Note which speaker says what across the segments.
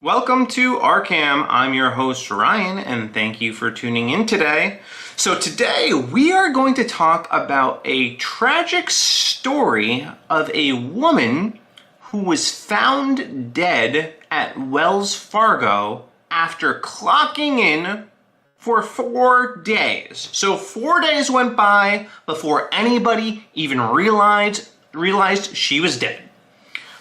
Speaker 1: Welcome to Arkham. I'm your host Ryan, and thank you for tuning in today. So today we are going to talk about a tragic story of a woman who was found dead at Wells Fargo after clocking in for 4 days. So 4 days went by before anybody even realized she was dead.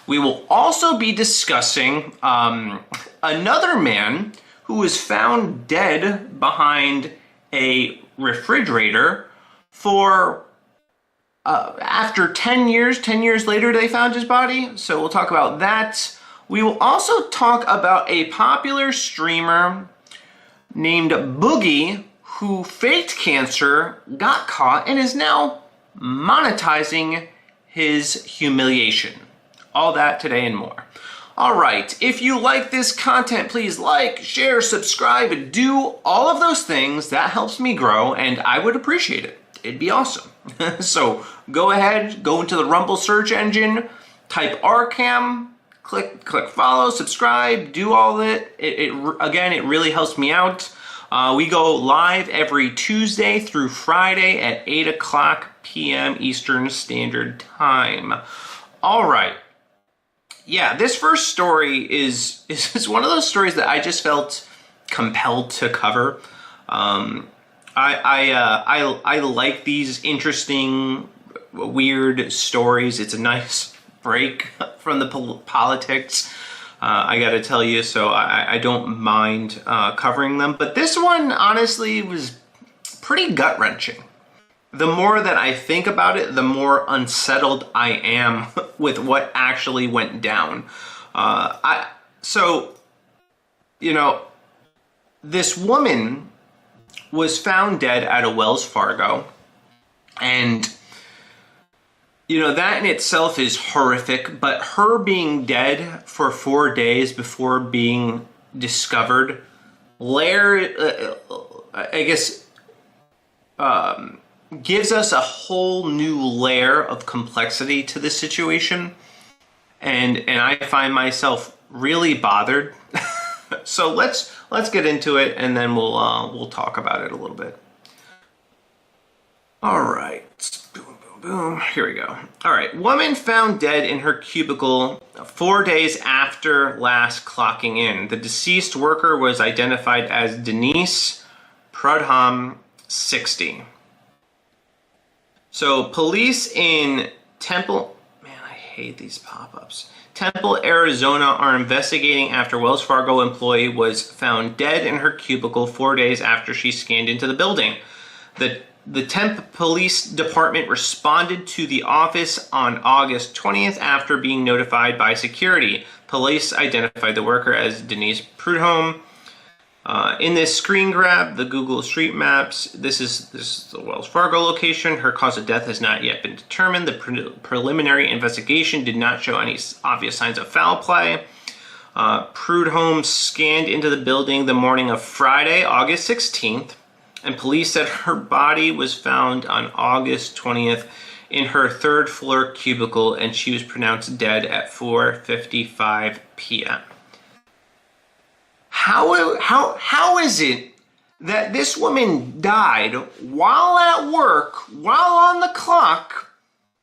Speaker 1: We will also be discussing another man who was found dead behind a refrigerator for after 10 years. 10 years later, they found his body. So we'll talk about that. We will also talk about a popular streamer named Boogie who faked cancer, got caught, and is now monetizing his humiliation. All that today and more. All right, if you like this content, please like, share, subscribe, and do all of those things. That helps me grow, and I would appreciate it. It'd be awesome. So go ahead, go into the Rumble search engine, type Arkham, click follow, subscribe, do all that. Again, it really helps me out. We go live every Tuesday through Friday at 8 o'clock p.m. Eastern Standard Time. All right. Yeah, this first story is one of those stories that I just felt compelled to cover. I like these interesting, weird stories. It's a nice break from the politics. I got to tell you, so I don't mind covering them. But this one, honestly, was pretty gut-wrenching. The more that I think about it, the more unsettled I am with what actually went down. This woman was found dead at a Wells Fargo, and that in itself is horrific, but her being dead for 4 days before being discovered, gives us a whole new layer of complexity to the situation, and I find myself really bothered. So let's get into it, and then we'll talk about it a little bit. All right, boom, boom, boom. Here we go. All right, woman found dead in her cubicle 4 days after last clocking in. The deceased worker was identified as Denise Prudhomme, 60. So police in Temple, man, I hate these pop-ups. Temple, Arizona are investigating after Wells Fargo employee was found dead in her cubicle 4 days after she scanned into the building. The Tempe Police Department responded to the office on August 20th after being notified by security. Police identified the worker as Denise Prudhomme. In this screen grab, the Google Street Maps, this is the Wells Fargo location. Her cause of death has not yet been determined. The preliminary investigation did not show any obvious signs of foul play. Prudhomme scanned into the building the morning of Friday, August 16th, and police said her body was found on August 20th in her third floor cubicle, and she was pronounced dead at 4:55 p.m. How is it that this woman died while at work, while on the clock,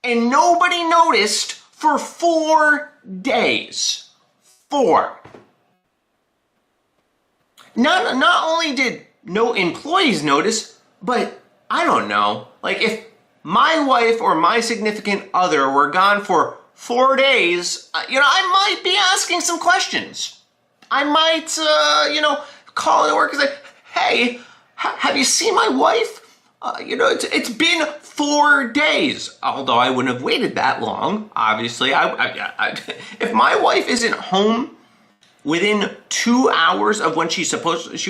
Speaker 1: and nobody noticed for 4 days? 4. Not only did no employees notice, but I don't know, like if my wife or my significant other were gone for 4 days, I might be asking some questions. I might, call the work and say, hey, have you seen my wife? It's been 4 days. Although I wouldn't have waited that long, obviously. If my wife isn't home within 2 hours of when she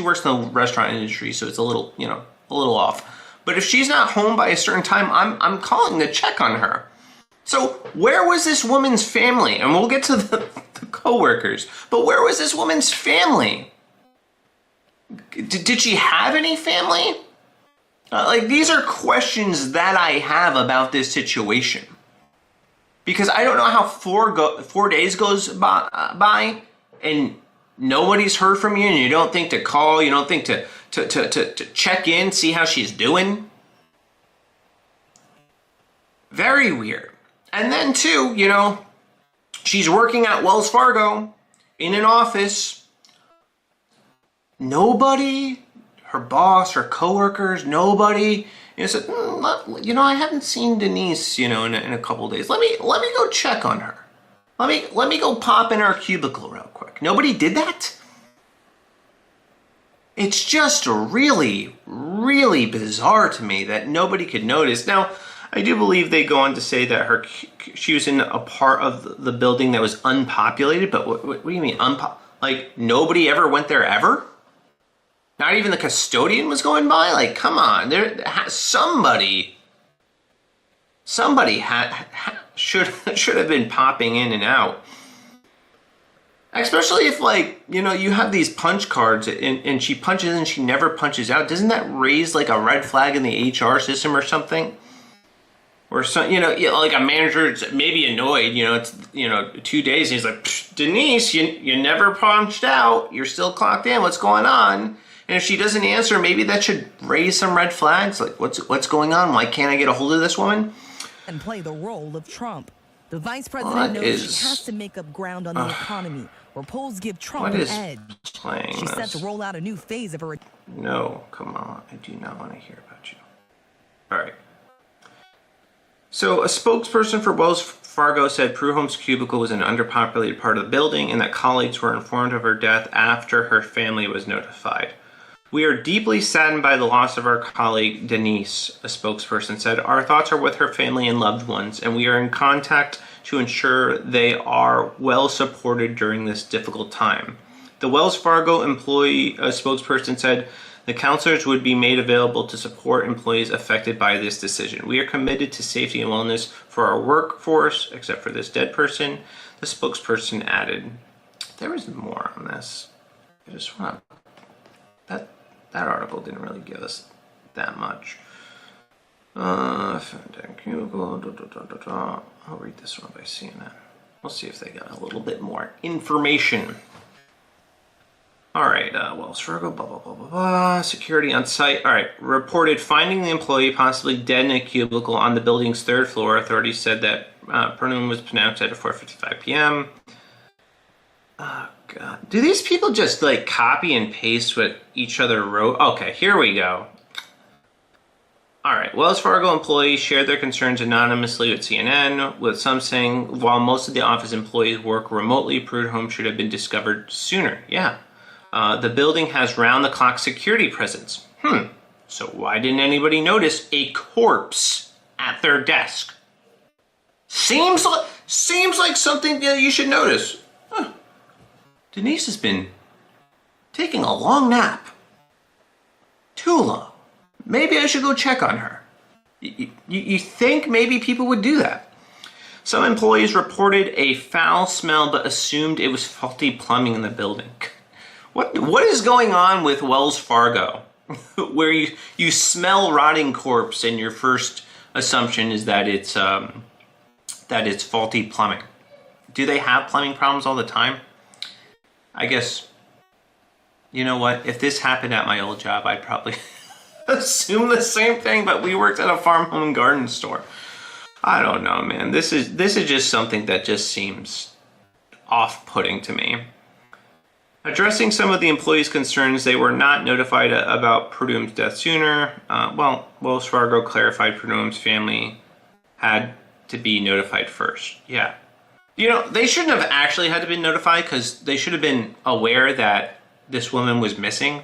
Speaker 1: works in the restaurant industry, so it's a little off. But if she's not home by a certain time, I'm calling to check on her. So where was this woman's family? And we'll get to the co-workers, but where was this woman's family? Did she have any family? These are questions that I have about this situation. Because I don't know how 4 days goes by and nobody's heard from you and you don't think to call, you don't think to check in, see how she's doing? Very weird. And then too, you know, she's working at Wells Fargo in an office. Nobody, her boss, her coworkers, nobody, you know, said, you know, I haven't seen Denise, you know, in a couple of days. Let me go check on her. Let me go pop in our cubicle real quick. Nobody did that? It's just really, really bizarre to me that nobody could notice. Now, I do believe they go on to say that she was in a part of the building that was unpopulated, but what do you mean like nobody ever went there ever? Not even the custodian was going by? Like, come on, somebody should have been popping in and out. Especially if, like, you know, you have these punch cards and she punches in and she never punches out. Doesn't that raise like a red flag in the HR system or something? Or some, you know, like a manager maybe annoyed, you know, it's, you know, 2 days and he's like, Denise, you never punched out. You're still clocked in. What's going on? And if she doesn't answer, maybe that should raise some red flags. Like, what's going on? Why can't I get a hold of this woman?
Speaker 2: And play the role of Trump. The vice president knows she has to make up ground on the economy, where polls give Trump an edge. She's set to roll out a new phase of her.
Speaker 1: No, come on. I do not want to hear about you. All right. So a spokesperson for Wells Fargo said Prudhomme's cubicle was an underpopulated part of the building and that colleagues were informed of her death after her family was notified. We are deeply saddened by the loss of our colleague, Denise, a spokesperson said. Our thoughts are with her family and loved ones, and we are in contact to ensure they are well supported during this difficult time. The Wells Fargo employee spokesperson said the counselors would be made available to support employees affected by this decision. We are committed to safety and wellness for our workforce, except for this dead person, the spokesperson added. There was more on this. I just want to... That article didn't really give us that much. I'll read this one by CNN. We'll see if they got a little bit more information. All right, Wells Fargo, blah, blah, blah, blah, blah. Security on site. All right, reported finding the employee possibly dead in a cubicle on the building's third floor. Authorities said that Prudhomme was pronounced at 4:55 p.m. Oh, God. Do these people just, like, copy and paste what each other wrote? Okay, here we go. All right, Wells Fargo employees shared their concerns anonymously with CNN, with some saying while most of the office employees work remotely, Prudhomme should have been discovered sooner. Yeah. The building has round-the-clock security presence. So why didn't anybody notice a corpse at their desk? Seems like something that you should notice. Denise has been taking a long nap. Too long. Maybe I should go check on her. You think maybe people would do that? Some employees reported a foul smell but assumed it was faulty plumbing in the building. What is going on with Wells Fargo? Where you smell rotting corpse and your first assumption is that it's faulty plumbing. Do they have plumbing problems all the time? I guess, you know what? If this happened at my old job, I'd probably assume the same thing, but we worked at a farm, home, and garden store. I don't know, man. This is just something that just seems off-putting to me. Addressing some of the employees' concerns, they were not notified about Prudhomme's death sooner. Wells Fargo clarified Prudhomme's family had to be notified first. Yeah. You know, they shouldn't have actually had to be notified because they should have been aware that this woman was missing.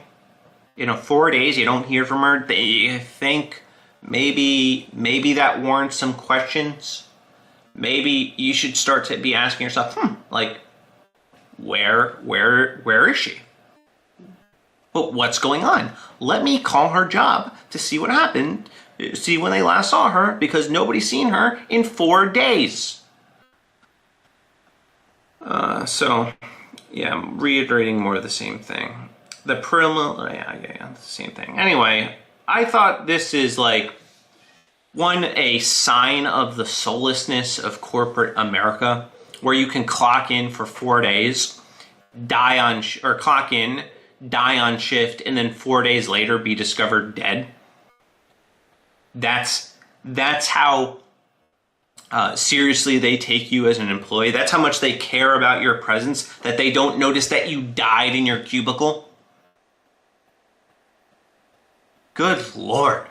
Speaker 1: You know, 4 days, you don't hear from her. They think maybe that warrants some questions. Maybe you should start to be asking yourself, like, where is she? But what's going on? Let me call her job to see what happened, see when they last saw her, because nobody's seen her in 4 days. So, yeah, I'm reiterating more of the same thing. The the same thing. Anyway, I thought this is like, a sign of the soullessness of corporate America, where you can clock in for 4 days or clock in, die on shift, and then 4 days later be discovered dead? That's how seriously they take you as an employee. That's how much they care about your presence, that they don't notice that you died in your cubicle. Good Lord.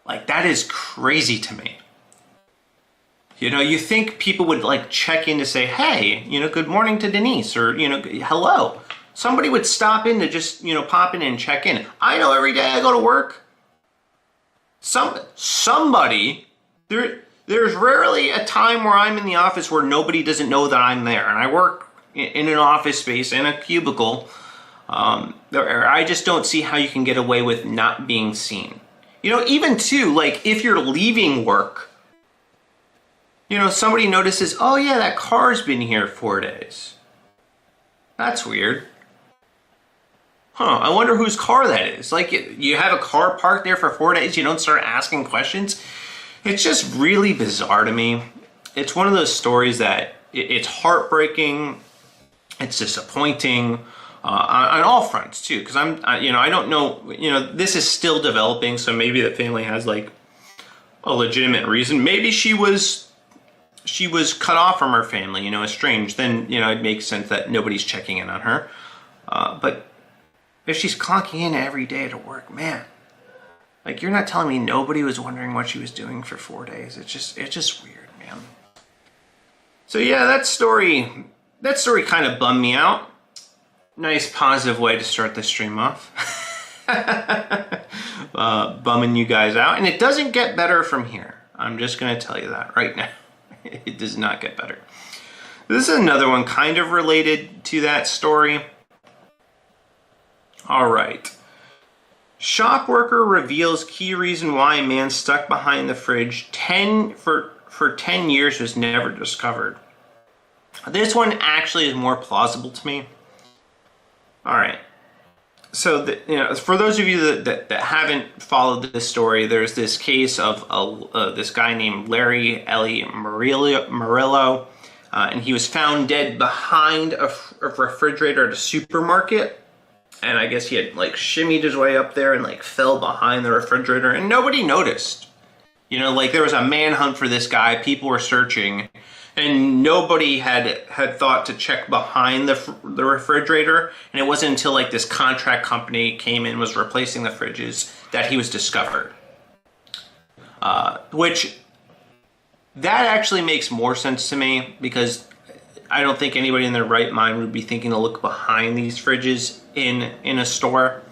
Speaker 1: Like, that is crazy to me. You know, you think people would like check in to say, hey, you know, good morning to Denise, or, you know, hello. Somebody would stop in to just, you know, pop in and check in. I know every day I go to work, somebody, there's rarely a time where I'm in the office where nobody doesn't know that I'm there. And I work in an office space, in a cubicle. I just don't see how you can get away with not being seen. You know, even too, like if you're leaving work, you know, somebody notices, oh yeah, that car's been here 4 days. That's weird. Huh, I wonder whose car that is. Like, you have a car parked there for 4 days, you don't start asking questions? It's just really bizarre to me. It's one of those stories that it's heartbreaking, it's disappointing, on all fronts too, because I don't know, you know, this is still developing, so maybe the family has like a legitimate reason. Maybe she was cut off from her family, you know, estranged. Then, you know, it makes sense that nobody's checking in on her. But if she's clocking in every day to work, man, like, you're not telling me nobody was wondering what she was doing for 4 days. It's just weird, man. So yeah, that story kind of bummed me out. Nice positive way to start the stream off. Bumming you guys out. And it doesn't get better from here. I'm just going to tell you that right now. It does not get better. This is another one kind of related to that story. All right. Shop worker reveals key reason why a man stuck behind the fridge for 10 years was never discovered. This one actually is more plausible to me. All right. So, you know, for those of you that haven't followed this story, there's this case of this guy named Larry Murillo, and he was found dead behind a refrigerator at a supermarket. And I guess he had like shimmied his way up there and like fell behind the refrigerator, and nobody noticed. You know, like there was a manhunt for this guy, people were searching, and nobody had thought to check behind the refrigerator. And it wasn't until like this contract company came in and was replacing the fridges that he was discovered. Which, that actually makes more sense to me, because I don't think anybody in their right mind would be thinking to look behind these fridges in a store.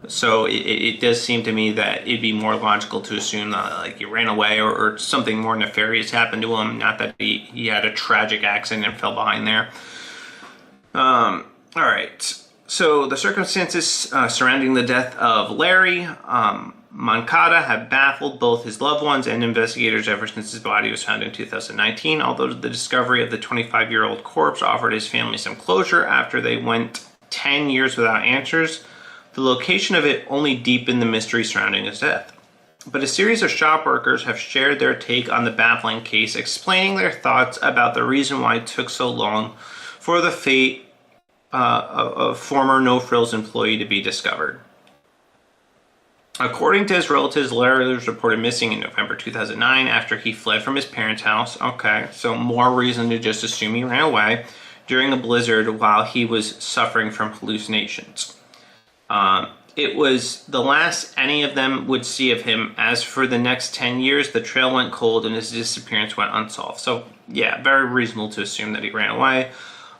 Speaker 1: So it does seem to me that it'd be more logical to assume that like he ran away or something more nefarious happened to him, not that he had a tragic accident and fell behind there. All right. So the circumstances surrounding the death of Larry Moncada have baffled both his loved ones and investigators ever since his body was found in 2019, although the discovery of the 25-year-old corpse offered his family some closure after they went 10 years without answers. The location of it only deepened the mystery surrounding his death. But a series of shop workers have shared their take on the baffling case, explaining their thoughts about the reason why it took so long for the fate of former No Frills employee to be discovered. According to his relatives, Larry was reported missing in November 2009 after he fled from his parents' house. Okay, so more reason to just assume he ran away during a blizzard while he was suffering from hallucinations. It was the last any of them would see of him, as for the next 10 years, the trail went cold and his disappearance went unsolved. So, yeah, very reasonable to assume that he ran away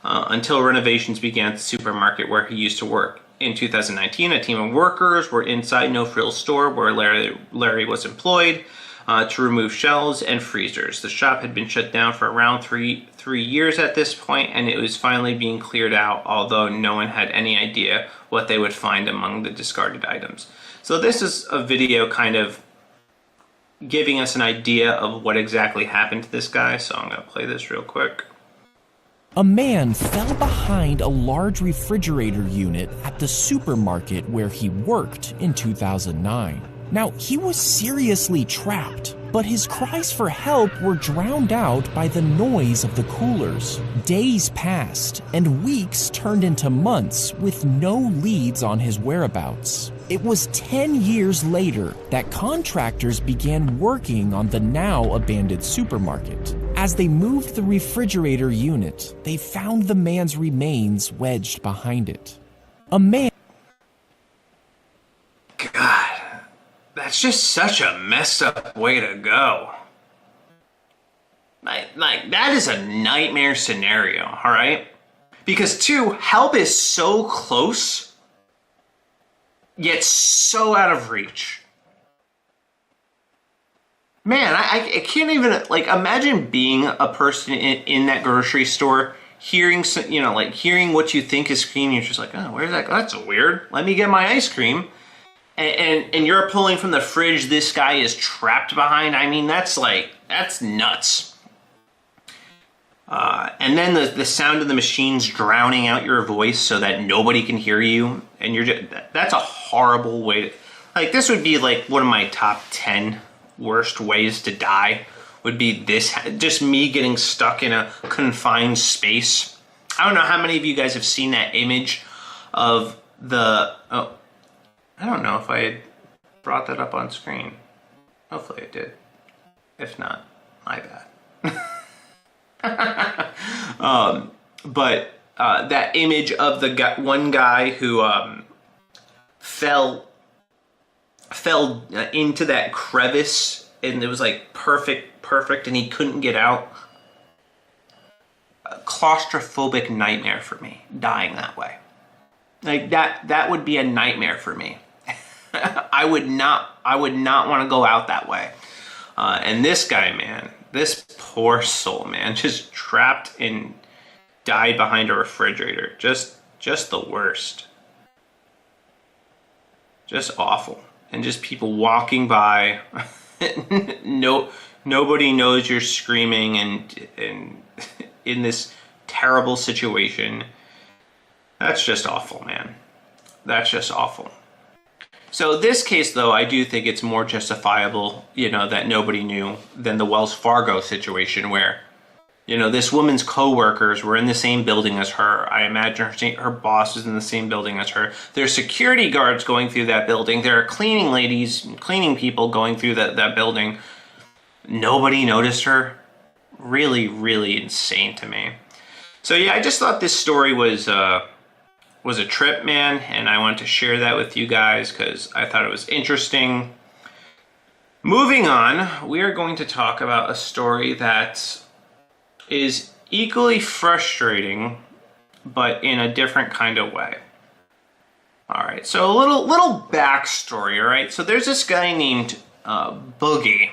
Speaker 1: until renovations began at the supermarket where he used to work. In 2019, a team of workers were inside No Frills store where Larry was employed to remove shelves and freezers. The shop had been shut down for around three years at this point, and it was finally being cleared out, although no one had any idea what they would find among the discarded items. So this is a video kind of giving us an idea of what exactly happened to this guy, so I'm going to play this real quick.
Speaker 3: A man fell behind a large refrigerator unit at the supermarket where he worked in 2009. Now, he was seriously trapped. But his cries for help were drowned out by the noise of the coolers. Days passed, and weeks turned into months with no leads on his whereabouts. It was 10 years later that contractors began working on the now abandoned supermarket. As they moved the refrigerator unit, they found the man's remains wedged behind it. A man...
Speaker 1: God, that's just such a messed up way to go. Like that is a nightmare scenario, all right? Because two, help is so close, yet so out of reach. Man, I can't even, like, imagine being a person in that grocery store, hearing, hearing what you think is screaming. You're just like, oh, where's that? That's weird. Let me get my ice cream. And you're pulling from the fridge. This guy is trapped behind. I mean, that's nuts. And then the sound of the machines drowning out your voice so that nobody can hear you. And that's a horrible way to, like, this would be like one of my top 10 worst ways to die. Would be this, just me getting stuck in a confined space. I don't know how many of you guys have seen that image of the, oh, I don't know if I had brought that up on screen. Hopefully I did. If not, my bad. But that image of the one guy who fell into that crevice, and it was like perfect, and he couldn't get out. A claustrophobic nightmare for me, dying that way. Like that would be a nightmare for me. I would not want to go out that way. And this guy, man, this poor soul, man, just trapped and died behind a refrigerator. Just the worst. Just awful. And just people walking by. Nobody knows you're screaming and in this terrible situation. That's just awful, man. That's just awful. So this case, though, I do think it's more justifiable, that nobody knew than the Wells Fargo situation where, this woman's co-workers were in the same building as her. I imagine her boss is in the same building as her. There's security guards going through that building. There are cleaning ladies, cleaning people going through that building. Nobody noticed her. Really, really insane to me. So yeah, I just thought this story was a trip, man, and I wanted to share that with you guys because I thought it was interesting. Moving on, we are going to talk about a story that is equally frustrating, but in a different kind of way. All right, so a little backstory, all right? So there's this guy named Boogie,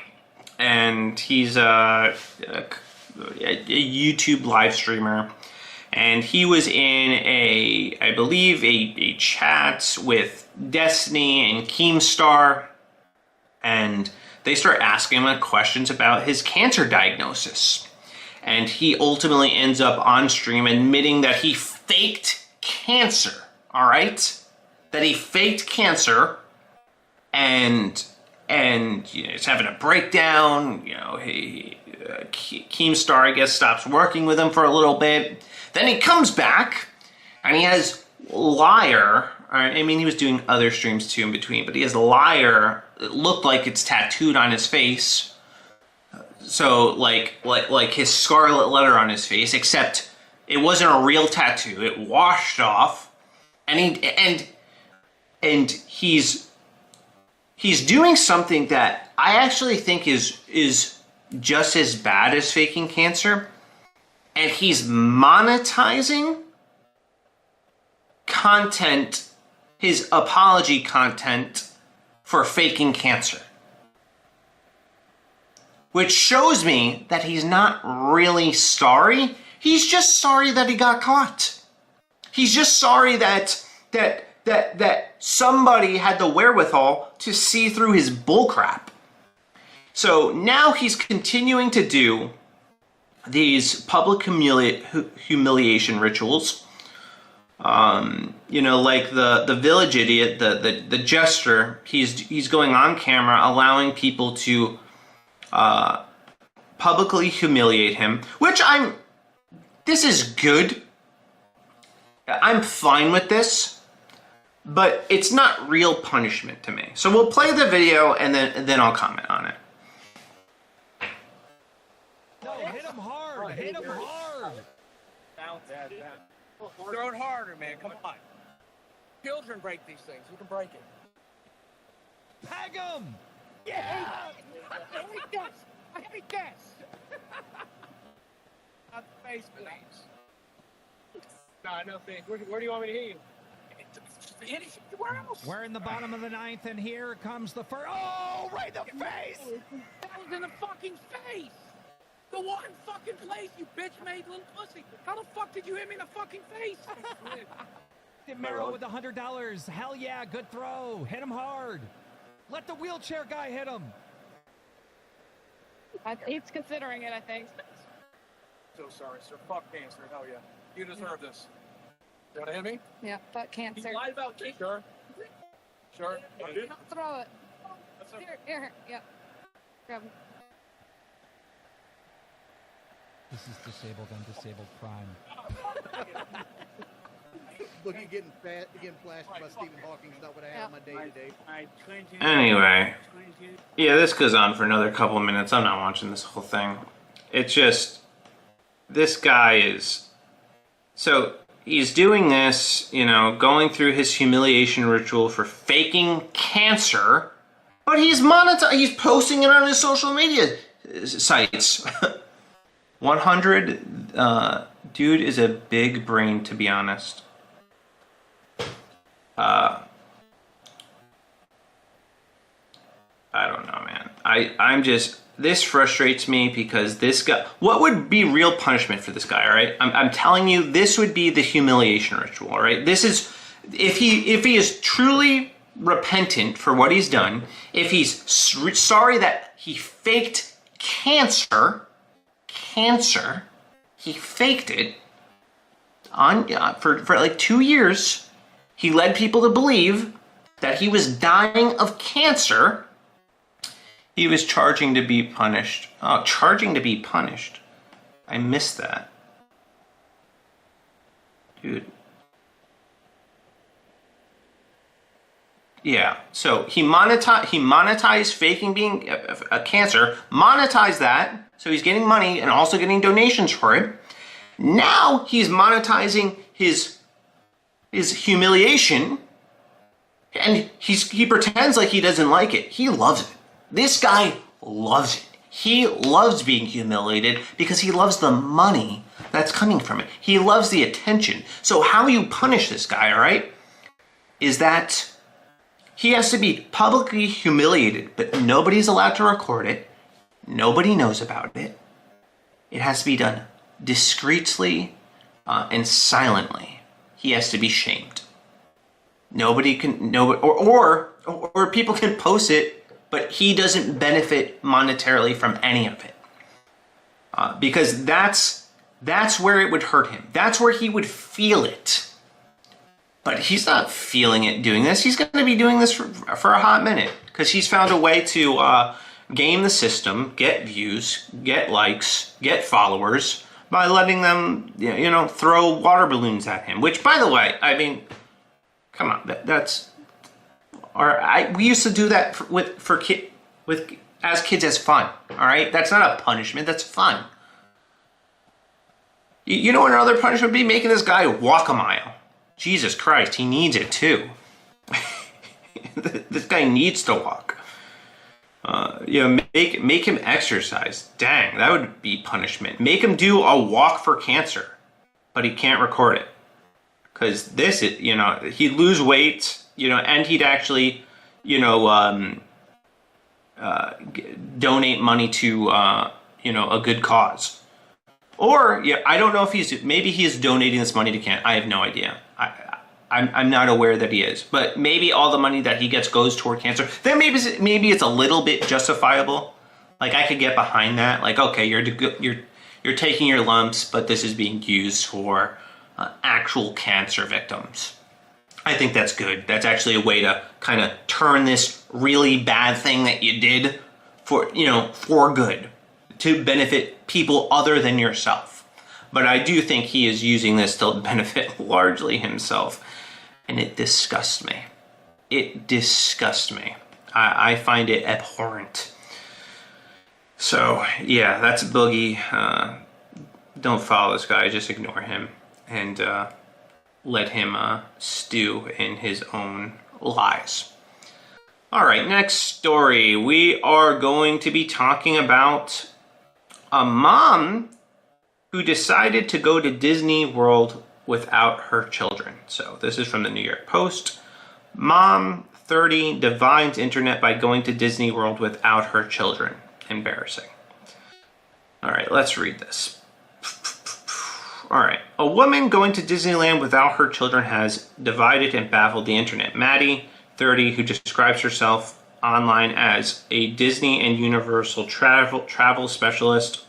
Speaker 1: and he's a YouTube live streamer. And he was in I believe a chat with Destiny and Keemstar, and they start asking him questions about his cancer diagnosis. And he ultimately ends up on stream admitting that he faked cancer, all right? That he faked cancer, and he's having a breakdown. Keemstar, I guess, stops working with him for a little bit. Then he comes back, and he has Liar. I mean, he was doing other streams too in between, but he has Liar. It looked like it's tattooed on his face. So, like his scarlet letter on his face, except it wasn't a real tattoo. It washed off, and he's doing something that I actually think is just as bad as faking cancer. And he's monetizing content, his apology content for faking cancer. Which shows me that he's not really sorry. He's just sorry that he got caught. He's just sorry that somebody had the wherewithal to see through his bullcrap. So now he's continuing to do these public humiliation rituals, like the village idiot, the jester. He's going on camera, allowing people to publicly humiliate him, which this is good. I'm fine with this, but it's not real punishment to me. So we'll play the video and then I'll comment on it.
Speaker 4: No, hit him hard. Hit him hard.
Speaker 5: Throw it harder, man. Come on. Children break these things. You can break it.
Speaker 4: Peg him.
Speaker 5: Yeah. I hate this. I hate this. Not the face, please. Nah, no thanks. Where do you want me to hit you? Where else?
Speaker 4: We're in the bottom of the ninth, and here comes the first. Oh, right in the face!
Speaker 5: That was in the fucking face! The one fucking place, you bitch-made little pussy! How the fuck did you hit me in the fucking face?
Speaker 4: Mero with $100. Hell yeah, good throw. Hit him hard. Let the wheelchair guy hit him.
Speaker 6: He's considering it, I think.
Speaker 5: So sorry, sir. Fuck cancer. Hell yeah. You deserve this. You want to hit me?
Speaker 6: Yeah, fuck cancer.
Speaker 5: You lied about cancer. Sure. Sure.
Speaker 6: Throw it.
Speaker 5: That's okay.
Speaker 6: Here. Yeah. Grab him.
Speaker 4: This is disabled on disabled crime.
Speaker 7: Look, you're getting flashed by Stephen Hawking is not what I have on my day-to-day.
Speaker 1: Anyway, yeah, this goes on for another couple of minutes. I'm not watching this whole thing. It's just, this guy is, so he's doing this, going through his humiliation ritual for faking cancer, but he's posting it on his social media sites. 100, dude is a big brain, to be honest. I don't know, man. I'm just, this frustrates me because this guy, what would be real punishment for this guy, all right? I'm telling you, this would be the humiliation ritual, all right? This is, if he is truly repentant for what he's done, if he's sorry that he faked cancer, he faked it on for like 2 years. He led people to believe that he was dying of cancer. He was charging to be punished. Oh, charging to be punished. I missed that. Dude. Yeah, so he monetized faking being a cancer, monetized that, so he's getting money and also getting donations for it. Now he's monetizing his humiliation, and he pretends like he doesn't like it. He loves it. This guy loves it. He loves being humiliated because he loves the money that's coming from it. He loves the attention. So how you punish this guy, all right, is that he has to be publicly humiliated, but nobody's allowed to record it. Nobody knows about it. It has to be done discreetly and silently. He has to be shamed. Nobody can, or people can post it, but he doesn't benefit monetarily from any of it. Because that's where it would hurt him. That's where he would feel it. But he's not feeling it doing this. He's going to be doing this for a hot minute because he's found a way to game the system, get views, get likes, get followers by letting them, throw water balloons at him. Which, by the way, I mean, come on, we used to do that as kids as fun. All right, that's not a punishment. That's fun. You know what another punishment would be? Making this guy walk a mile. Jesus Christ, he needs it too. This guy needs to walk. Make him exercise. Dang, that would be punishment. Make him do a walk for cancer, but he can't record it. Because this is, he'd lose weight, and he'd actually, donate money to, a good cause. Or, I don't know if maybe he's donating this money to cancer. I have no idea. I'm not aware that he is. But maybe all the money that he gets goes toward cancer. Then maybe it's a little bit justifiable. Like, I could get behind that. Like, okay, you're taking your lumps, but this is being used for actual cancer victims. I think that's good. That's actually a way to kind of turn this really bad thing that you did for, for good, to benefit people other than yourself. But I do think he is using this to benefit largely himself. And it disgusts me. It disgusts me. I find it abhorrent. So, yeah, that's Boogie. Don't follow this guy. Just ignore him. And let him stew in his own lies. All right, next story. We are going to be talking about a mom who decided to go to Disney World without her children. So this is from the New York Post. Mom, 30, divides internet by going to Disney World without her children. Embarrassing. All right, let's read this. All right. A woman going to Disneyland without her children has divided and baffled the internet. Maddie, 30, who describes herself online as a Disney and Universal travel specialist,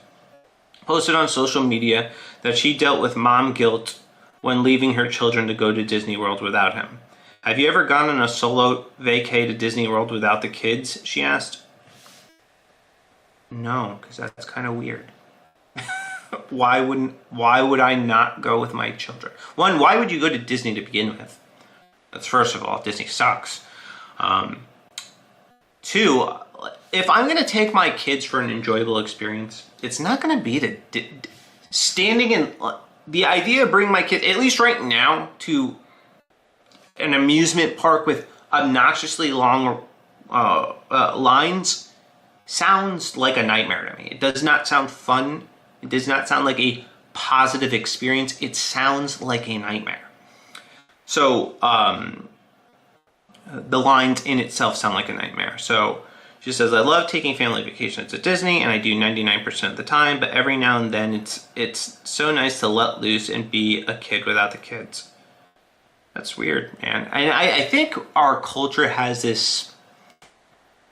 Speaker 1: posted on social media that she dealt with mom guilt when leaving her children to go to Disney World without him. Have you ever gone on a solo vacay to Disney World without the kids? She asked. No, because that's kind of weird. Why would I not go with my children? One, why would you go to Disney to begin with? That's first of all, Disney sucks. Two, if I'm going to take my kids for an enjoyable experience, it's not going to be standing in the idea of bringing my kids, at least right now, to an amusement park with obnoxiously long lines sounds like a nightmare to me. It does not sound fun. It does not sound like a positive experience. It sounds like a nightmare. So the lines in itself sound like a nightmare. So she says, I love taking family vacations to Disney, and I do 99% of the time, but every now and then it's so nice to let loose and be a kid without the kids. That's weird, man. And I think our culture has this,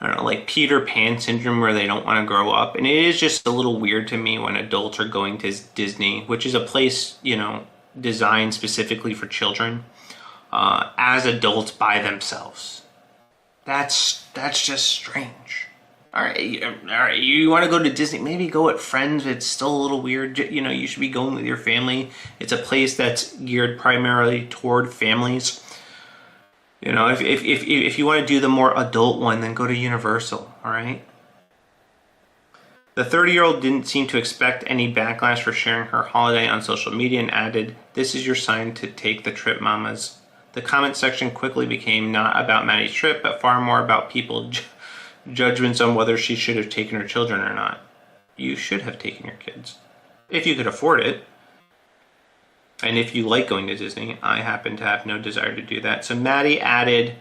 Speaker 1: I don't know, like Peter Pan syndrome where they don't want to grow up. And it is just a little weird to me when adults are going to Disney, which is a place, designed specifically for children, as adults by themselves. That's just strange. All right, you want to go to Disney, maybe go with friends. It's still a little weird. You should be going with your family. It's a place that's geared primarily toward families. If you want to do the more adult one, then go to Universal, all right? The 30-year-old didn't seem to expect any backlash for sharing her holiday on social media and added, "This is your sign to take the trip, mamas." The comment section quickly became not about Maddie's trip, but far more about people's judgments on whether she should have taken her children or not. You should have taken your kids, if you could afford it. And if you like going to Disney, I happen to have no desire to do that. So Maddie added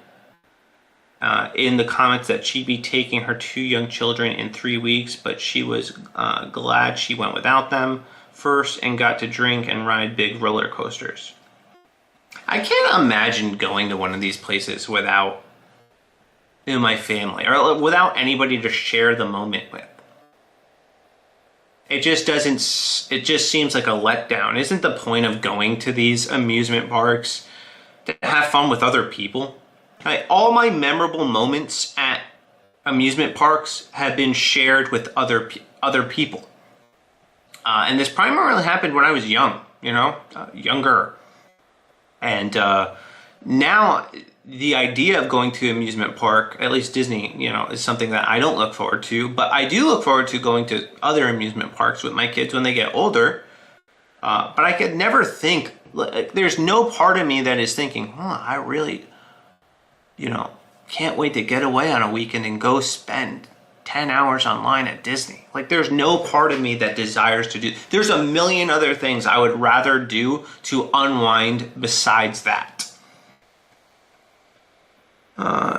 Speaker 1: in the comments that she'd be taking her 2 young children in 3 weeks, but she was glad she went without them first and got to drink and ride big roller coasters. I can't imagine going to one of these places without my family or without anybody to share the moment with. It just seems like a letdown. Isn't the point of going to these amusement parks to have fun with other people? All my memorable moments at amusement parks have been shared with other people. And this primarily happened when I was young, younger. And now the idea of going to an amusement park, at least Disney, is something that I don't look forward to. But I do look forward to going to other amusement parks with my kids when they get older. But I could never think, there's no part of me that is thinking, I really, can't wait to get away on a weekend and go spend 10 hours online at Disney. There's no part of me that desires to do. There's a million other things I would rather do to unwind besides that.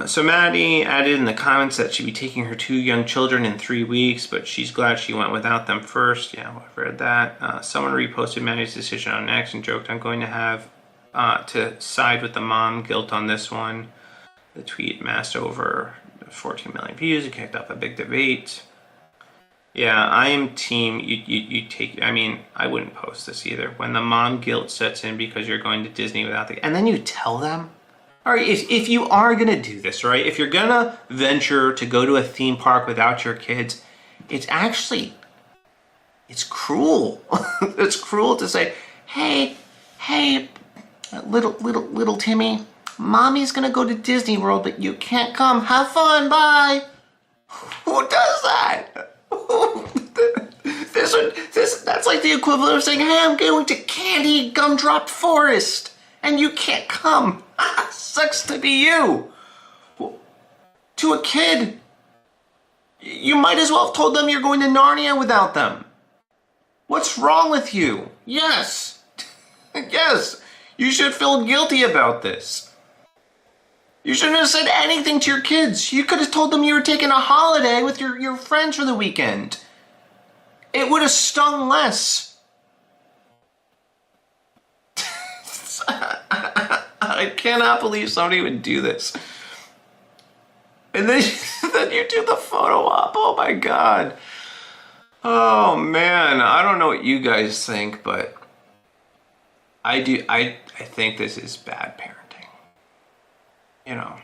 Speaker 1: So Maddie added in the comments that she'd be taking her 2 young children in 3 weeks, but she's glad she went without them first. Yeah, I've read that. Someone reposted Maddie's decision on X and joked, I'm going to have to side with the mom guilt on this one. The tweet amassed over 14 million views and kicked off a big debate. Yeah, I am team you take, I wouldn't post this either. When the mom guilt sets in because you're going to Disney without and then you tell them All right, if you are going to do this, right, if you're going to venture to go to a theme park without your kids, it's cruel. It's cruel to say, hey, little Timmy, mommy's going to go to Disney World, but you can't come. Have fun, bye. Who does that? That's like the equivalent of saying, hey, I'm going to Candy Gumdrop Forest, and you can't come. Sucks to be you. To a kid, you might as well have told them you're going to Narnia without them. What's wrong with you? Yes. Yes, you should feel guilty about this. You shouldn't have said anything to your kids. You could have told them you were taking a holiday with your friends for the weekend. It would have stung less. I cannot believe somebody would do this. And then you do the photo op. Oh my God. Oh man, I don't know what you guys think, but I do. I think this is bad parenting. You know.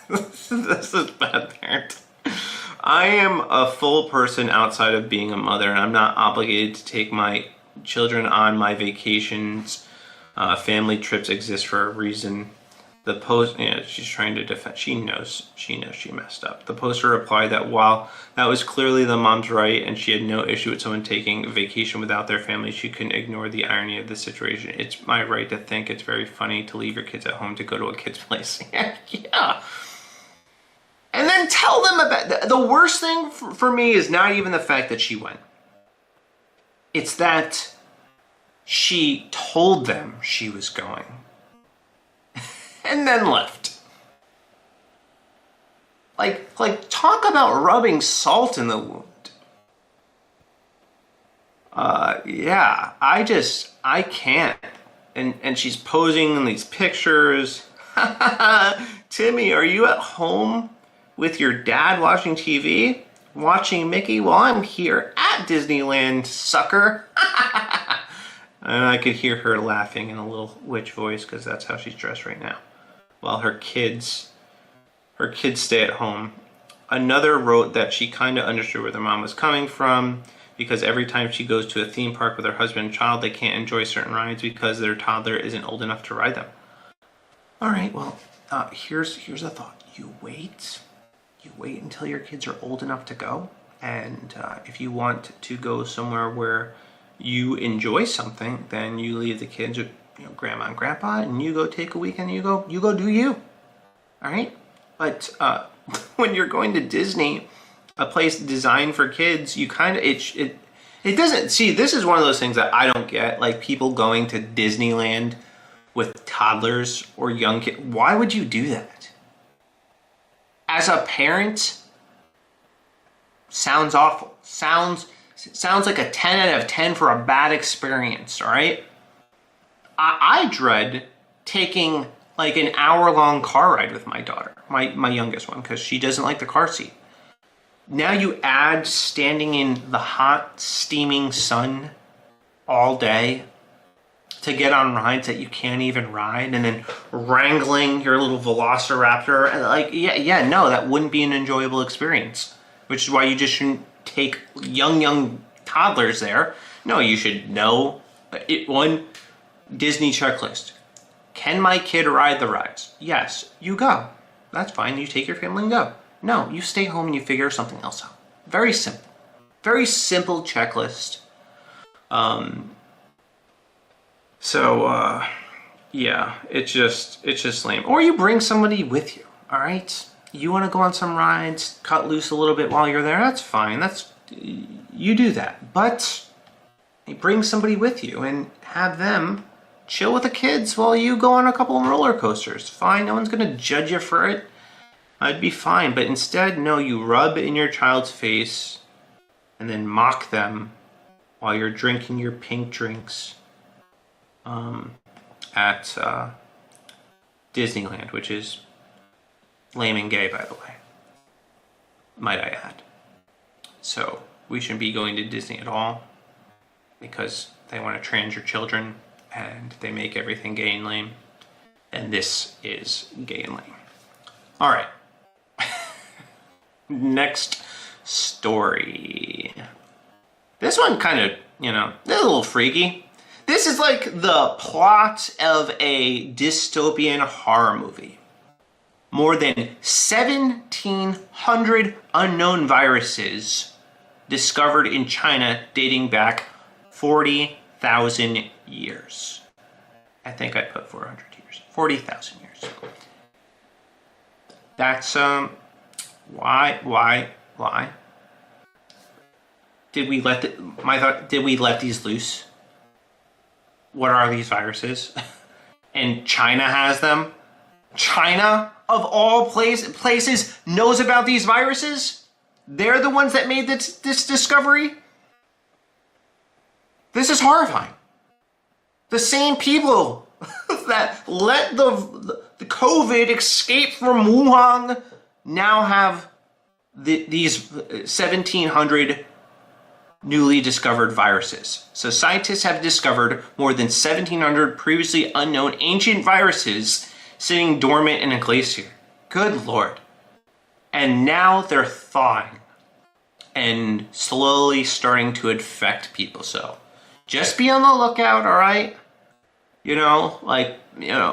Speaker 1: This is bad parenting. I am a full person outside of being a mother, and I'm not obligated to take my children on my vacations. Family trips exist for a reason. The post, she's trying to defend. She knows she messed up. The poster replied that while that was clearly the mom's right and she had no issue with someone taking a vacation without their family, she couldn't ignore the irony of the situation. It's my right to think it's very funny to leave your kids at home to go to a kid's place. Yeah. And then tell them about the worst thing for me is not even the fact that she went. It's that she told them she was going. And then left. Like talk about rubbing salt in the wound. Yeah, I can't. And she's posing in these pictures. Timmy, are you at home with your dad watching TV? Watching Mickey? Well, I'm here at Disneyland, sucker. And I could hear her laughing in a little witch voice because that's how she's dressed right now. While her kids stay at home. Another wrote that she kind of understood where their mom was coming from because every time she goes to a theme park with her husband and child, they can't enjoy certain rides because their toddler isn't old enough to ride them. All right, well, here's a thought. You wait until your kids are old enough to go, and if you want to go somewhere where you enjoy something, then you leave the kids with grandma and grandpa, and you go take a weekend. You go do you. All right, but when you're going to Disney, a place designed for kids, you kind of it doesn't see. This is one of those things that I don't get. Like people going to Disneyland with toddlers or young kids. Why would you do that? As a parent, sounds awful. Sounds like a 10 out of 10 for a bad experience, all right? I dread taking like an hour-long car ride with my daughter, my youngest one, because she doesn't like the car seat. Now you add standing in the hot, steaming sun all day to get on rides that you can't even ride, and then wrangling your little velociraptor. And no, that wouldn't be an enjoyable experience, which is why you just shouldn't take young toddlers there. No, you should know one Disney checklist. Can my kid ride the rides? Yes, you go. That's fine. You take your family and go. No, you stay home and you figure something else out. Very simple. Very simple checklist. Yeah, it's just lame. Or you bring somebody with you, all right? You want to go on some rides, cut loose a little bit while you're there, that's fine. You do that. But you bring somebody with you and have them chill with the kids while you go on a couple of roller coasters. Fine, no one's going to judge you for it. I'd be fine. But instead, no, you rub in your child's face and then mock them while you're drinking your pink drinks at Disneyland, which is lame and gay, by the way, might I add. So we shouldn't be going to Disney at all because they want to trans your children and they make everything gay and lame. And this is gay and lame. All right. Next story. This one kind of, a little freaky. This is like the plot of a dystopian horror movie. More than 1,700 unknown viruses discovered in China dating back 40,000 years. I think I put 400 years. 40,000 years. That's, why? Did we let these loose? What are these viruses? And China has them? China, of all places, knows about these viruses? They're the ones that made this discovery? This is horrifying. The same people that let the COVID escape from Wuhan now have these 1,700 newly discovered viruses. So scientists have discovered more than 1,700 previously unknown ancient viruses sitting dormant in a glacier. Good Lord. And now they're thawing and slowly starting to infect people. So just be on the lookout, all right?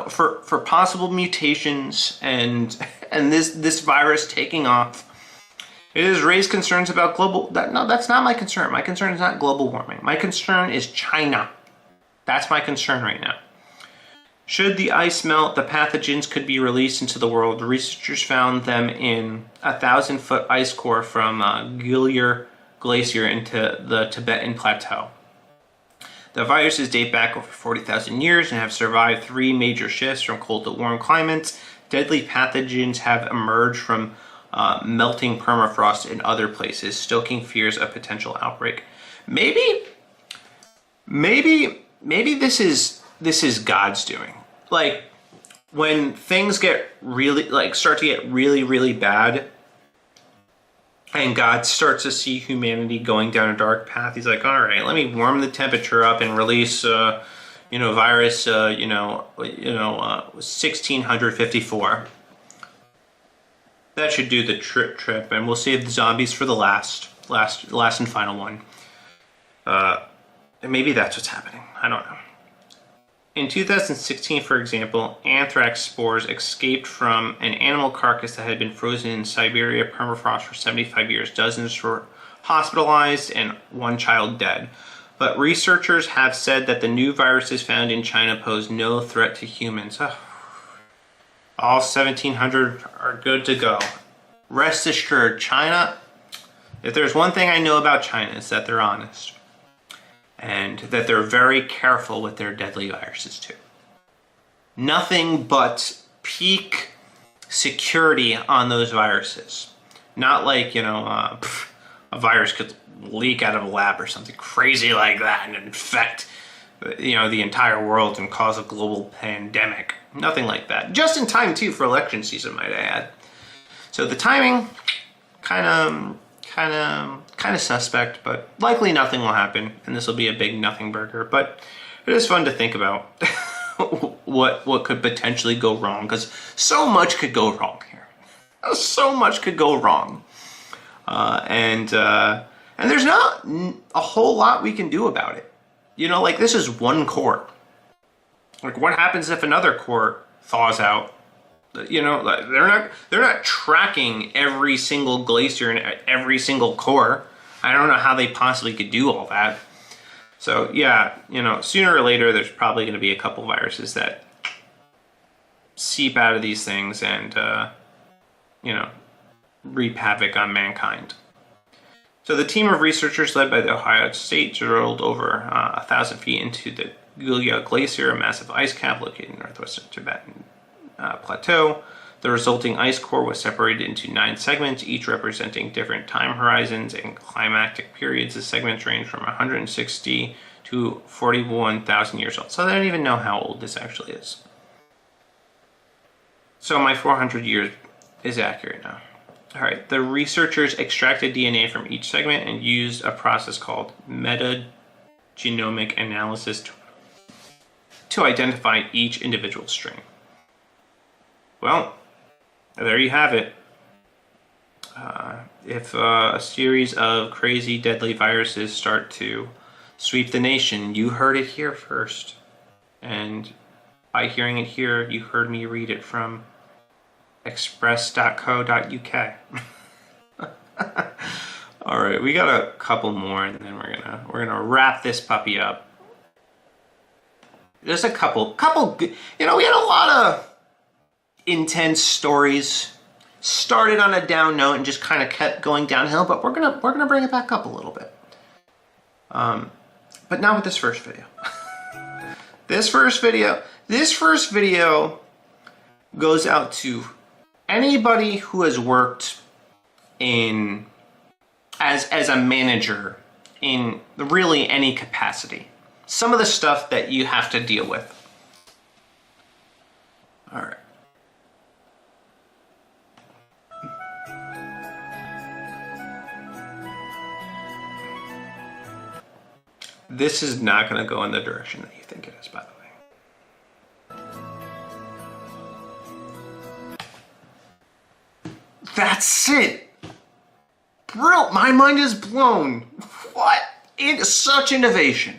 Speaker 1: For possible mutations and this virus taking off. It has raised concerns about that's not my concern. My concern is not global warming. My concern is China. That's my concern right now. Should the ice melt, the pathogens could be released into the world. Researchers found them in a 1,000-foot ice core from Gillier Glacier into the Tibetan Plateau. The viruses date back over 40,000 years and have survived 3 major shifts from cold to warm climates. Deadly pathogens have emerged from melting permafrost in other places, stoking fears of potential outbreak. Maybe this is God's doing. Like when things start to get really, really bad, and God starts to see humanity going down a dark path. He's like, all right, let me warm the temperature up and release, virus, 1654. That should do the trip, and we'll save the zombies for the last and final one. And maybe that's what's happening. I don't know. In 2016, for example, anthrax spores escaped from an animal carcass that had been frozen in Siberia permafrost for 75 years. Dozens were hospitalized and 1 child dead. But researchers have said that the new viruses found in China pose no threat to humans. All 1,700 are good to go. Rest assured, China, if there's one thing I know about China, it's that they're honest. And that they're very careful with their deadly viruses too. Nothing but peak security on those viruses. Not like, a virus could leak out of a lab or something crazy like that and infect, the entire world and cause a global pandemic. Nothing like that. Just in time too for election season, might I add. So the timing, kind of suspect, but likely nothing will happen, and this will be a big nothing burger. But it is fun to think about what could potentially go wrong, because so much could go wrong here. So much could go wrong, and there's not a whole lot we can do about it. This is one core. What happens if another core thaws out? They're not tracking every single glacier and every single core. I don't know how they possibly could do all that. So yeah, sooner or later there's probably going to be a couple viruses that seep out of these things and reap havoc on mankind. So the team of researchers led by the Ohio State drilled over 1,000 feet into the Gillier Glacier, a massive ice cap located in northwestern Tibetan Plateau. The resulting ice core was separated into 9 segments, each representing different time horizons and climatic periods. The segments range from 160 to 41,000 years old. So I don't even know how old this actually is. So my 400 years is accurate now. All right, the researchers extracted DNA from each segment and used a process called metagenomic analysis to identify each individual strain. Well, there you have it. If a series of crazy, deadly viruses start to sweep the nation, you heard it here first. And by hearing it here, you heard me read it from express.co.uk. All right, we got a couple more, and then we're gonna wrap this puppy up. Just a couple. You know, we had a lot of intense stories. Started on a down note and just kind of kept going downhill, but we're gonna bring it back up a little bit. But not with this first video. This first video goes out to anybody who has worked in as a manager in really any capacity. Some of the stuff that you have to deal with. All right. This is not going to go in the direction that you think it is, by the way. That's it. Bro, my mind is blown. What? It's such innovation.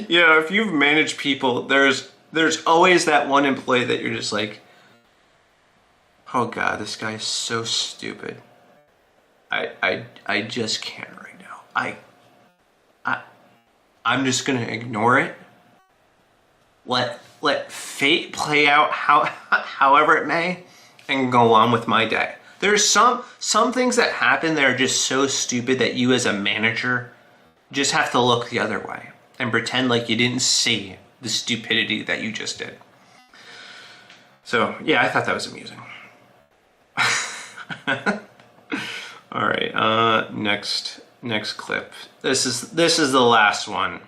Speaker 1: You know, if you've managed people, there's always that one employee that you're just like, oh God, this guy is so stupid. I just can't right now. I'm just gonna ignore it. Let fate play out however it may, and go on with my day. There's some things that happen that are just so stupid that you as a manager just have to look the other way and pretend like you didn't see the stupidity that you just did. So yeah, I thought that was amusing. All right, next clip. This is the last one.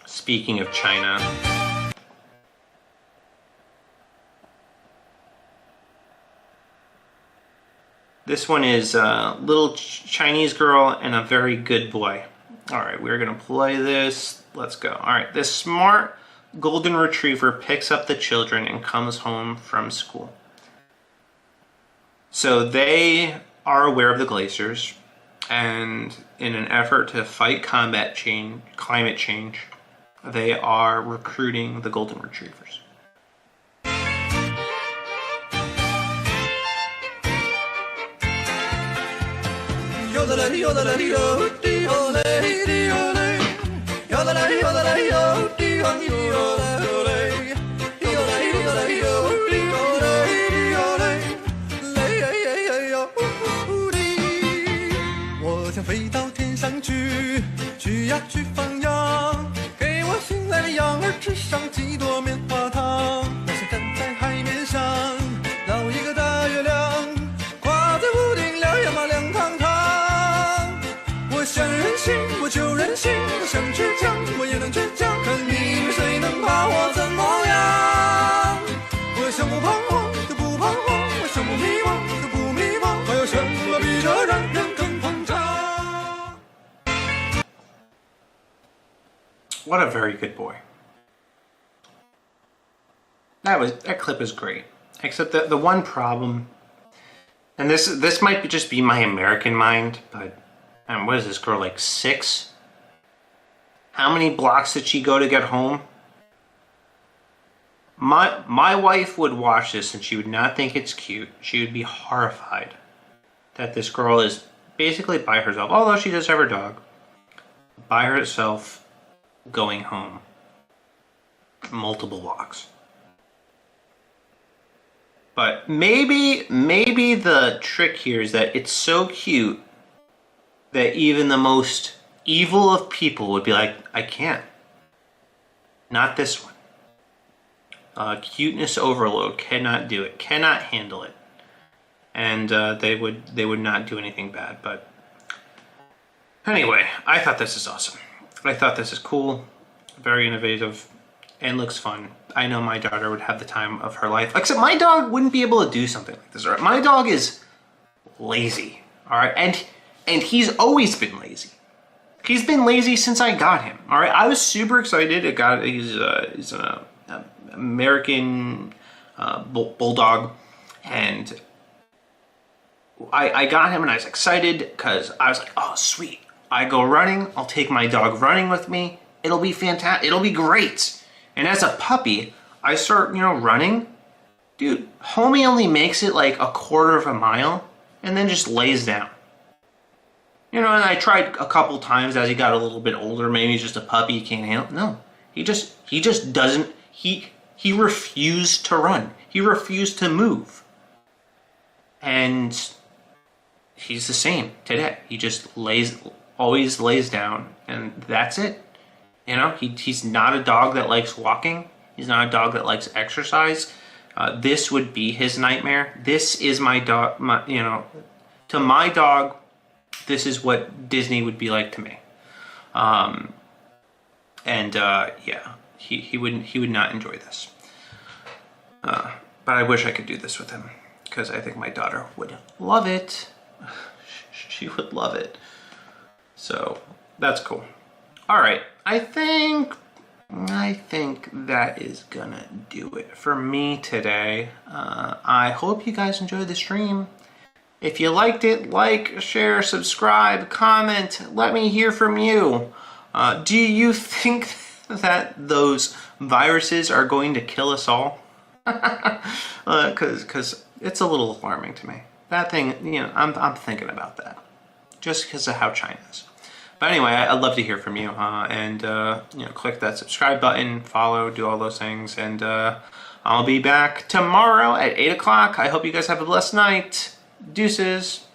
Speaker 1: Speaking of China. This one is a little Chinese girl and a very good boy. All right, we're gonna play this. Let's go. All right, this smart golden retriever picks up the children and comes home from school. So they are aware of the glaciers, and in an effort to fight climate change, they are recruiting the golden retrievers. What a very good boy. That clip is great. Except that the one problem, and this might just be my American mind, but what is this girl, like 6? How many blocks did she go to get home? My wife would watch this and she would not think it's cute. She would be horrified that this girl is basically by herself, although she does have her dog, by herself going home multiple blocks. But maybe the trick here is that it's so cute that even the most evil of people would be like, I can't. Not this one. Cuteness overload, cannot do it, cannot handle it. And they would not do anything bad. But Anyway, I thought this is awesome. I thought this is cool, very innovative, and looks fun. I know my daughter would have the time of her life, except my dog wouldn't be able to do something like this. All right? My dog is lazy, all right? And he's always been lazy. He's been lazy since I got him, all right? I was super excited. He's an American bulldog, and I got him and I was excited because I was like, oh, sweet. I go running, I'll take my dog running with me. It'll be fantastic, it'll be great. And as a puppy, I start, running. Dude, homie only makes it like a quarter of a mile and then just lays down. And I tried a couple times as he got a little bit older, maybe he's just a puppy, he can't handle it. No, he just doesn't, he refused to run. He refused to move. And he's the same today. He just always lays down, and that's it. He's not a dog that likes walking. He's not a dog that likes exercise. This would be his nightmare. This is my dog. To my dog, this is what Disney would be like to me. He would not enjoy this. But I wish I could do this with him, because I think my daughter would love it. She would love it. So that's cool. All right, I think that is gonna do it for me today. I hope you guys enjoyed the stream. If you liked it, like, share, subscribe, comment. Let me hear from you. Do you think that those viruses are going to kill us all? Because it's a little alarming to me. That thing, I'm thinking about that, just because of how China is. But anyway, I'd love to hear from you, and click that subscribe button, follow, do all those things, and I'll be back tomorrow at 8 o'clock. I hope you guys have a blessed night. Deuces.